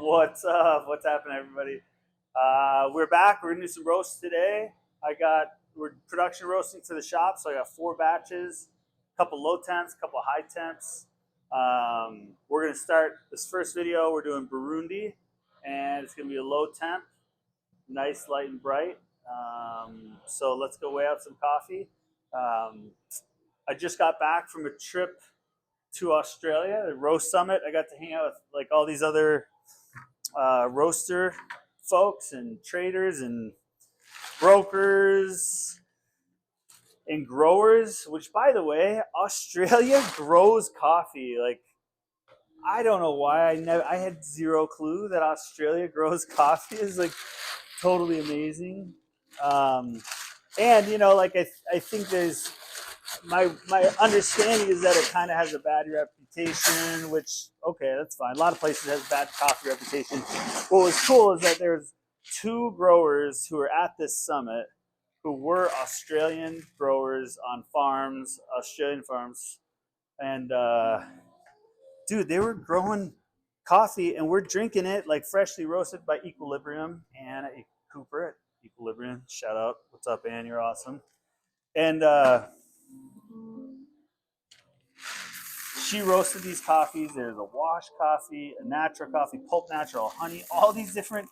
What's up? What's happening, everybody? We're back. We're gonna do some roasts today. We're production roasting for the shop, so I got 4 batches, a couple low temps, a couple high temps. We're gonna start this first video. We're doing Burundi, and it's gonna be a low temp, nice, light, and bright. So let's go weigh out some coffee. I just got back from a trip to Australia, the Roast Summit. I got to hang out with like all these other roaster folks and traders and brokers and growers, which by the way, Australia grows coffee. Like, I don't know why I had zero clue that Australia grows coffee. Is like totally amazing. And you know, like I think there's my understanding is that it kind of has a bad reputation, which, okay, that's fine. A lot of places has bad coffee reputation. What was cool is that there's 2 growers who were at this summit who were Australian growers on farms, Australian farms. And dude, they were growing coffee and we're drinking it like freshly roasted by Equilibrium. Anna Cooper at Equilibrium, shout out. What's up, Ann? You're awesome. And she roasted these coffees. There's a wash coffee, a natural coffee, pulp natural, honey, all these different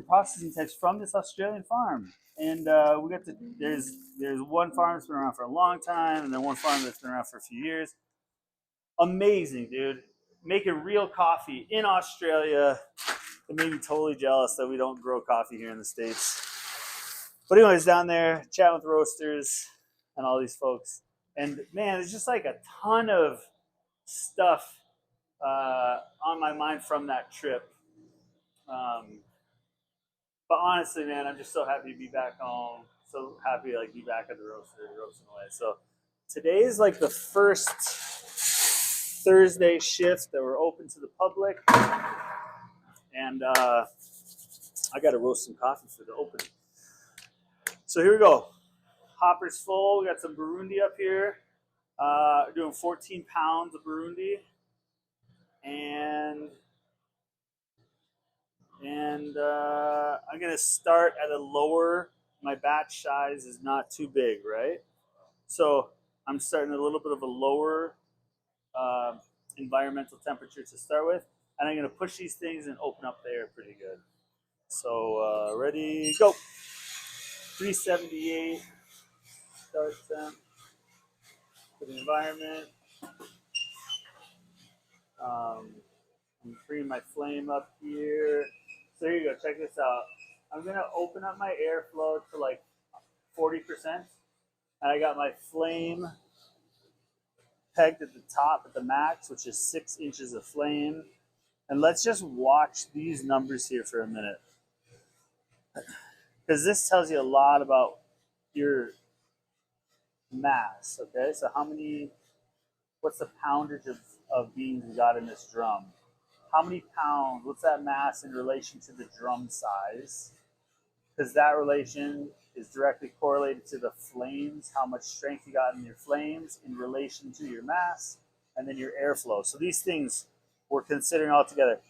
processing types from this Australian farm. And we got to there's one farm that's been around for a long time, and then one farm that's been around for a few years. Amazing, dude. Making real coffee in Australia. It made me totally jealous that we don't grow coffee here in the States. But anyways, down there, chatting with roasters and all these folks. And man, there's just like a ton of stuff on my mind from that trip. But honestly, man, I'm just so happy to be back home. So happy to like be back at the roaster, roasting away. So today is like the first Thursday shift that we're open to the public. And I got to roast some coffee for the opening. So here we go. Hopper's full. We got some Burundi up here. Doing 14 pounds of Burundi. And I'm going to start at a lower, my batch size is not too big, right? So I'm starting at a little bit of a lower environmental temperature to start with. And I'm going to push these things and open up the air pretty good. So ready, go. 378 start temp for the environment. I'm freeing my flame up here. So here you go, check this out. I'm gonna open up my airflow to like 40%. And I got my flame pegged at the top at the max, which is 6 inches of flame. And let's just watch these numbers here for a minute. Because this tells you a lot about your mass, okay? So what's the poundage of beans we got in this drum? How many pounds, what's that mass in relation to the drum size? Because that relation is directly correlated to the flames, how much strength you got in your flames in relation to your mass, and then your airflow. So these things we're considering all together.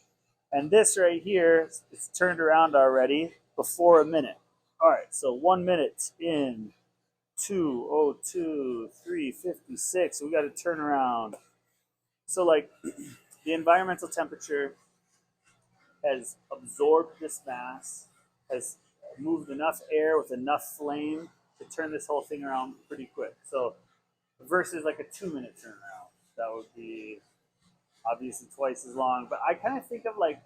And this right here, it's turned around already before a minute. All right, so 1 minute in, 2:02, 3:56. We got to turn around. So like the environmental temperature has absorbed this mass, has moved enough air with enough flame to turn this whole thing around pretty quick. So versus like a 2-minute turnaround, that would be obviously twice as long. But I kind of think of like,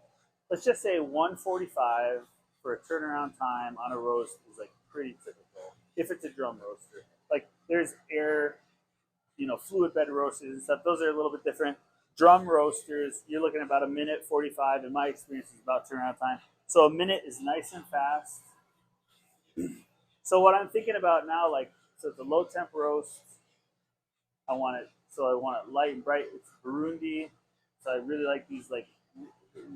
let's just say 1:45 for a turnaround time on a roast is like pretty typical if it's a drum roaster. Like there's air, fluid bed roasters and stuff. Those are a little bit different. Drum roasters, you're looking at about 1:45. In my experience, is about turnaround time. So a minute is nice and fast. So what I'm thinking about now, like, so it's a low temp roast. I want it light and bright. It's Burundi, so I really like these like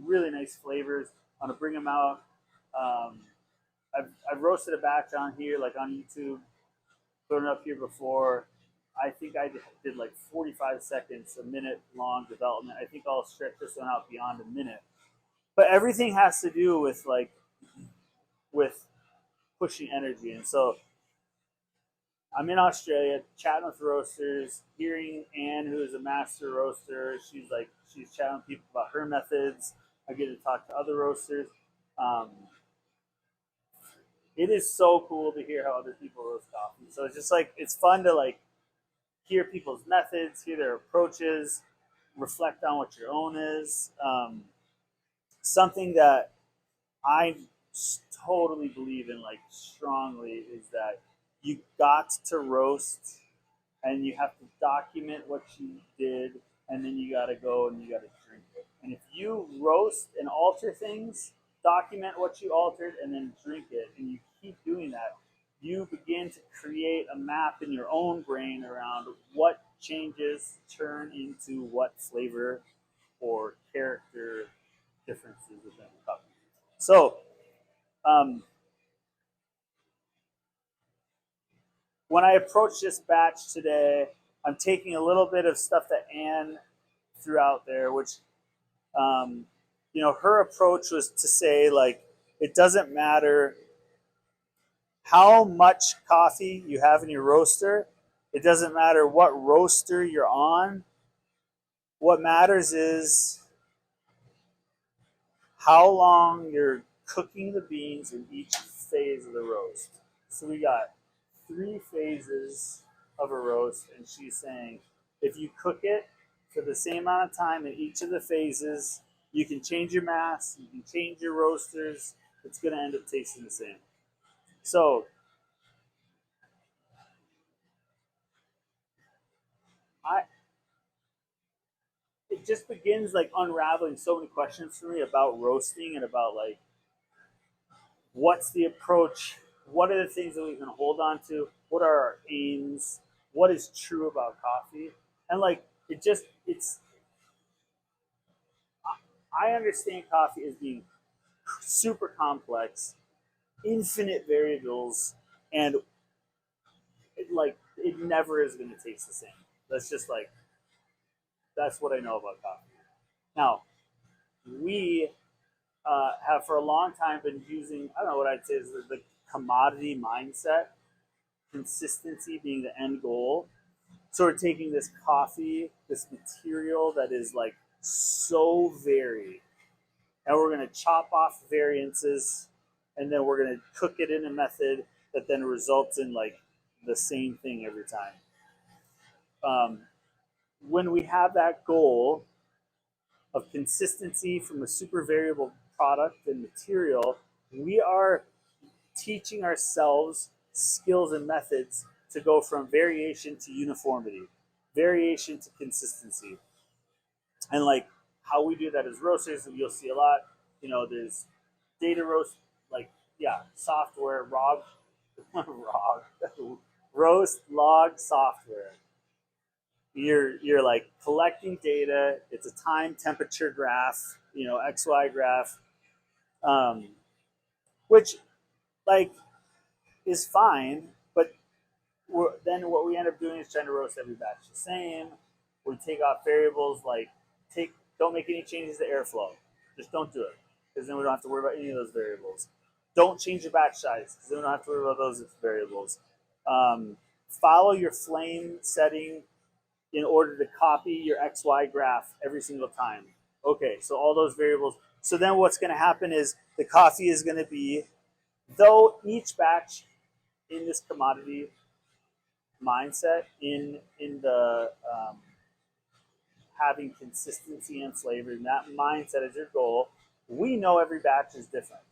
really nice flavors. I'm gonna bring them out. I've roasted a batch on here, like on YouTube, put it up here before. I think I did like 45 seconds, a minute long development. I think I'll stretch this one out beyond a minute. But everything has to do with with pushing energy. And so I'm in Australia, chatting with roasters, hearing Anne, who is a master roaster. She's chatting with people about her methods. I get to talk to other roasters. Um, it is so cool to hear how other people roast coffee. So it's just like it's fun to hear people's methods, hear their approaches, reflect on what your own is. Something that I totally believe in, strongly, is that you got to roast and you have to document what you did, and then you got to go and you got to drink it. And if you roast and alter things, document what you altered, and then drink it, and you keep doing that, you begin to create a map in your own brain around what changes turn into what flavor or character differences within the cup. So, um, when I approach this batch today, I'm taking a little bit of stuff that Anne threw out there, which, her approach was to say, it doesn't matter how much coffee you have in your roaster. It doesn't matter what roaster you're on. What matters is how long you're cooking the beans in each phase of the roast. So we got 3 phases of a roast, and she's saying if you cook it for the same amount of time in each of the phases, you can change your mass, you can change your roasters, it's going to end up tasting the same. So I it just begins unraveling so many questions for me about roasting and about what's the approach, what are the things that we can hold on to, what are our aims, what is true about coffee, and it's I understand coffee as being super complex, infinite variables, and it never is going to taste the same. That's just that's what I know about coffee. Now, we have for a long time been using, I don't know what I'd say is the commodity mindset, consistency being the end goal. So we're taking this coffee, this material that is so varied, and we're going to chop off variances, and then we're going to cook it in a method that then results in the same thing every time. When we have that goal of consistency from a super variable product and material, we are teaching ourselves skills and methods to go from variation to uniformity, variation to consistency. And how we do that as roasters, you'll see a lot. There's data roast, software, roast log software. You're collecting data. It's a time temperature graph, XY graph, um, which is fine. But then what we end up doing is trying to roast every batch the same. We take off variables don't make any changes to airflow. Just don't do it, because then we don't have to worry about any of those variables. Don't change the batch size, because then we don't have to worry about those variables. Follow your flame setting in order to copy your XY graph every single time. Okay, so all those variables. So then what's going to happen is the coffee is going to be, though each batch in this commodity mindset, in the having consistency and flavor, and that mindset is your goal, we know every batch is different.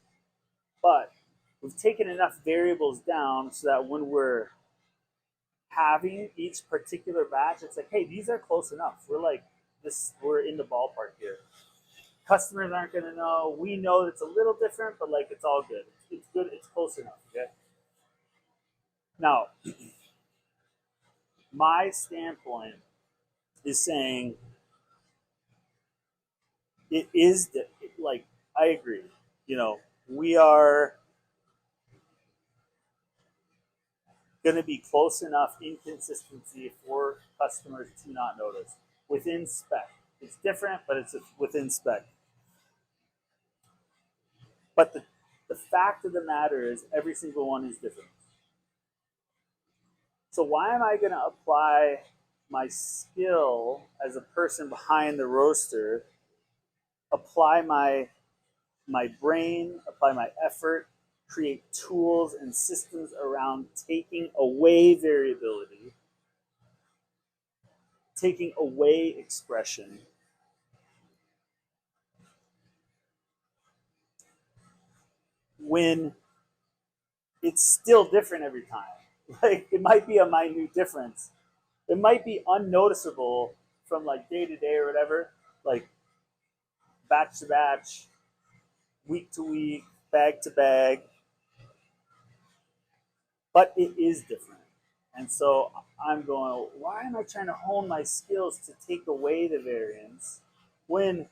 But we've taken enough variables down so that when we're having each particular batch, it's hey, these are close enough. We're in the ballpark here. Customers aren't going to know. We know it's a little different, but it's all good. It's good. It's close enough. Okay. Now, my standpoint is saying it is I agree. We are going to be close enough in consistency for customers to not notice within spec. It's different, but it's within spec. But the fact of the matter is every single one is different. So why am I going to apply my skill as a person behind the roaster, apply my brain, apply my effort, create tools and systems around taking away variability, taking away expression, when it's still different every time? Like, it might be a minute difference. It might be unnoticeable from like day to day or whatever, like batch to batch, week to week, bag to bag, but it is different. And so I'm going, why am I trying to hone my skills to take away the variance when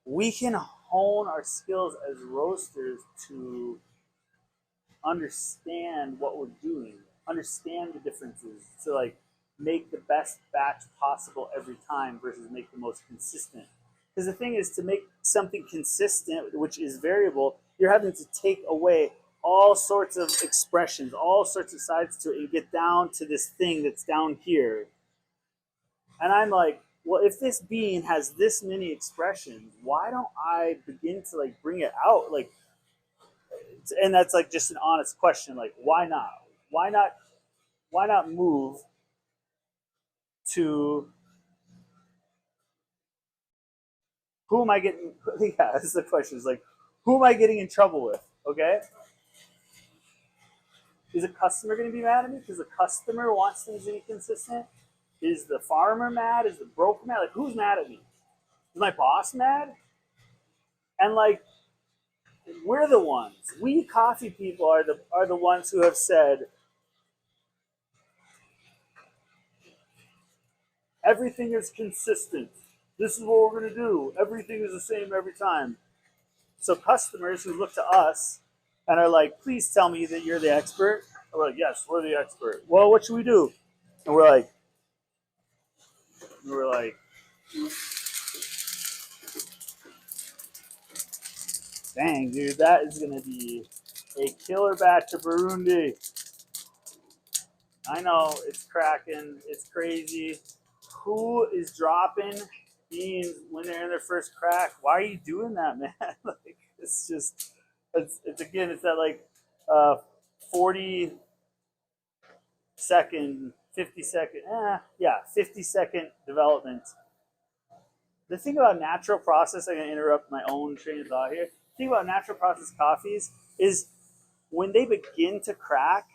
we can hone our skills as roasters to understand what we're doing, understand the differences, to like make the best batch possible every time versus make the most consistent. Because the thing is, to make something consistent, which is variable, you're having to take away all sorts of expressions, all sorts of sides to it, and get down to this thing that's down here. And I'm like, well, if this bean has this many expressions, why don't I begin to like bring it out? Like, and that's like just an honest question. Like, why not? Why not? Why not move to who am I getting? Yeah, this is the question. Is like, who am I getting in trouble with? Okay, is a customer going to be mad at me because the customer wants things to be consistent? Is the farmer mad? Is the broker mad? Like, who's mad at me? Is my boss mad? And like, we're the ones. We coffee people are the ones who have said everything is consistent. This is what we're going to do. Everything is the same every time. So customers who look to us and are like, please tell me that you're the expert. And we're like, yes, we're the expert. Well, what should we do? And we're like, dang, dude, that is going to be a killer batch of Burundi. I know, it's cracking, it's crazy. Who is dropping beans when they're in their first crack? Why are you doing that, man? Like, it's just, it's again, it's that like 40 second, 50 second, 50 second development. The thing about natural process, I'm going to interrupt my own train of thought here. The thing about natural process coffees is when they begin to crack,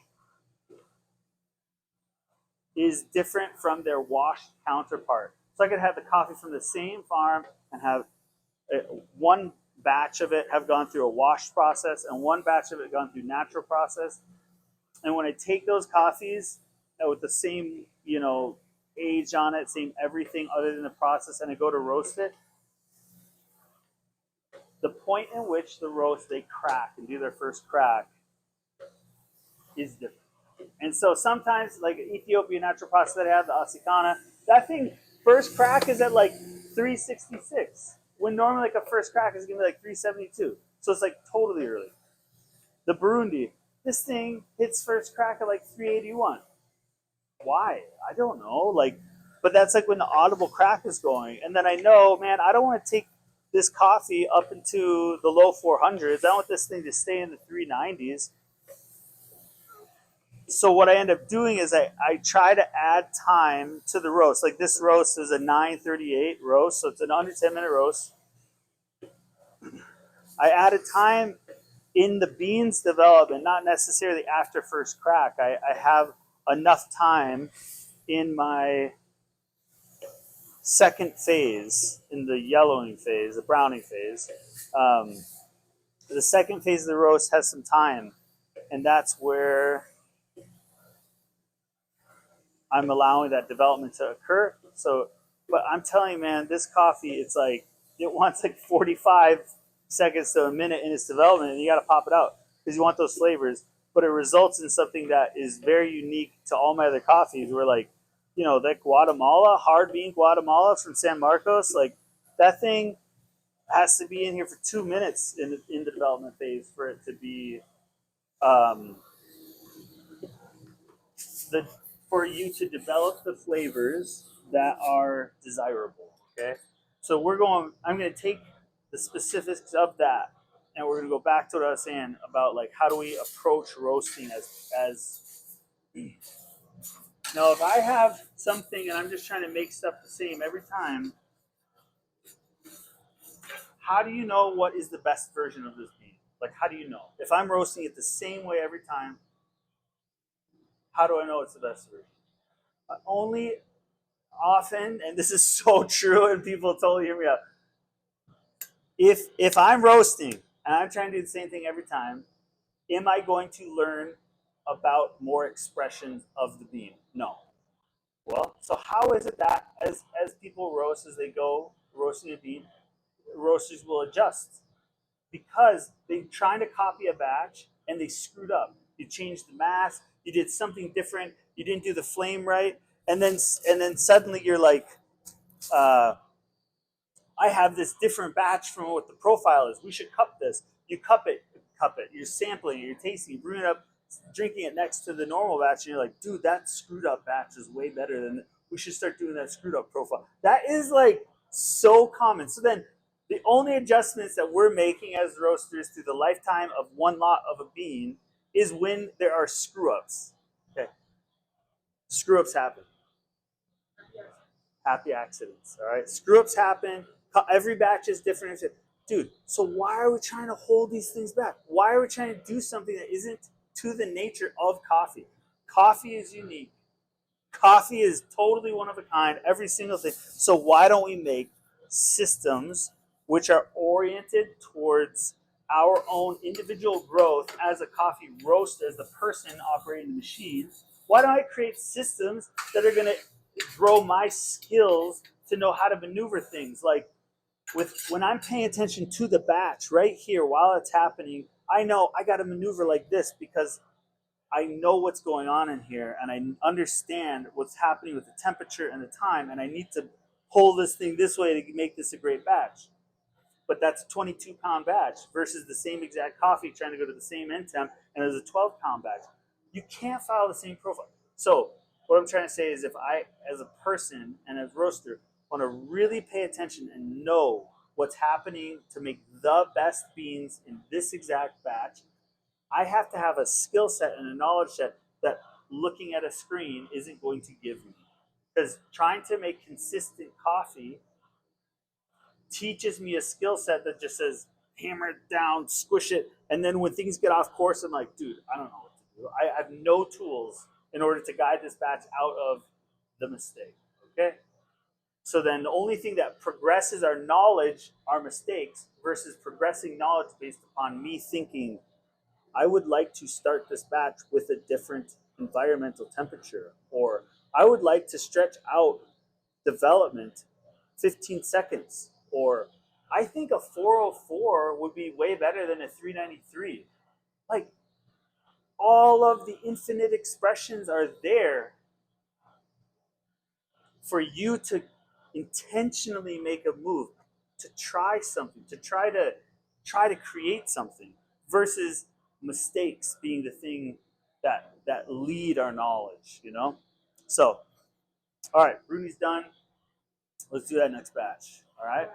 is different from their washed counterpart. So I could have the coffee from the same farm and have one batch of it have gone through a wash process and one batch of it gone through natural process. And when I take those coffees with the same, age on it, same everything other than the process, and I go to roast it, the point in which the roast they crack and do their first crack is different. And so sometimes, like Ethiopian natural process that I have, the Asikana, that thing first crack is at like 366, when normally like a first crack is gonna be like 372. So it's like totally early. The Burundi, this thing hits first crack at like 381. Why? I don't know. Like, but that's like when the audible crack is going, and then I know, man, I don't want to take this coffee up into the low 400s. I want this thing to stay in the 390s. So what I end up doing is I try to add time to the roast. Like this roast is a 9:38 roast, so it's an under 10-minute roast. I added time in the beans development, not necessarily after first crack. I have enough time in my second phase, in the yellowing phase, the browning phase. The second phase of the roast has some time, and that's where I'm allowing that development to occur. So, but I'm telling you, man, this coffee, it's like, it wants like 45 seconds to a minute in its development, and you got to pop it out because you want those flavors. but it results in something that is very unique to all my other coffees. Where like, that Guatemala, hard bean Guatemala from San Marcos, like that thing has to be in here for 2 minutes in the development phase for it to be um, the for you to develop the flavors that are desirable. Okay, so I'm going to take the specifics of that, and we're going to go back to what I was saying about like how do we approach roasting as now. If I have something and I'm just trying to make stuff the same every time, how do you know what is the best version of this bean? Like, how do you know if I'm roasting it the same way every time? How do I know it's the best version? Only often, and this is so true, and people totally hear me out. If I'm roasting and I'm trying to do the same thing every time, am I going to learn about more expressions of the bean? No. Well, so how is it that as people roast as they go roasting a bean, roasters will adjust because they're trying to copy a batch and they screwed up. You changed the mass, you did something different, you didn't do the flame right, and then suddenly you're like, uh, I have this different batch from what the profile is. We should cup this. You cup it. You're sampling, you're tasting, you're brewing it up, drinking it next to the normal batch, and you're like, dude, that screwed up batch is way better than. We should start doing that screwed up profile. That is like so common. So then, the only adjustments that we're making as roasters through the lifetime of one lot of a bean is when there are screw ups. Okay, screw ups happen. Happy accidents. All right, screw ups happen. Every batch is different. Dude, so why are we trying to hold these things back? Why are we trying to do something that isn't to the nature of coffee? Coffee is unique. Coffee is totally one of a kind, every single thing. So why don't we make systems which are oriented towards our own individual growth as a coffee roaster, as the person operating the machine? Why don't I create systems that are going to grow my skills to know how to maneuver things? Like when I'm paying attention to the batch right here while it's happening, I know I got to maneuver like this because I know what's going on in here and I understand what's happening with the temperature and the time, and I need to pull this thing this way to make this a great batch. But that's a 22-pound batch versus the same exact coffee trying to go to the same end temp, and there's a 12-pound batch. You can't follow the same profile. So what I'm trying to say is if I, as a person and as a roaster, want to really pay attention and know what's happening to make the best beans in this exact batch, I have to have a skill set and a knowledge set that looking at a screen isn't going to give me. Because trying to make consistent coffee teaches me a skill set that just says hammer it down, squish it, and then when things get off course, I'm like, dude, I don't know what to do. I have no tools in order to guide this batch out of the mistake. Okay? So then the only thing that progresses our knowledge are mistakes versus progressing knowledge based upon me thinking, I would like to start this batch with a different environmental temperature, or I would like to stretch out development 15 seconds, or I think a 404 would be way better than a 393. Like, all of the infinite expressions are there for you to intentionally make a move, to try something, to try to create something, versus mistakes being the thing that lead our knowledge, you know? So, all right, Rooney's done. Let's do that next batch. All right.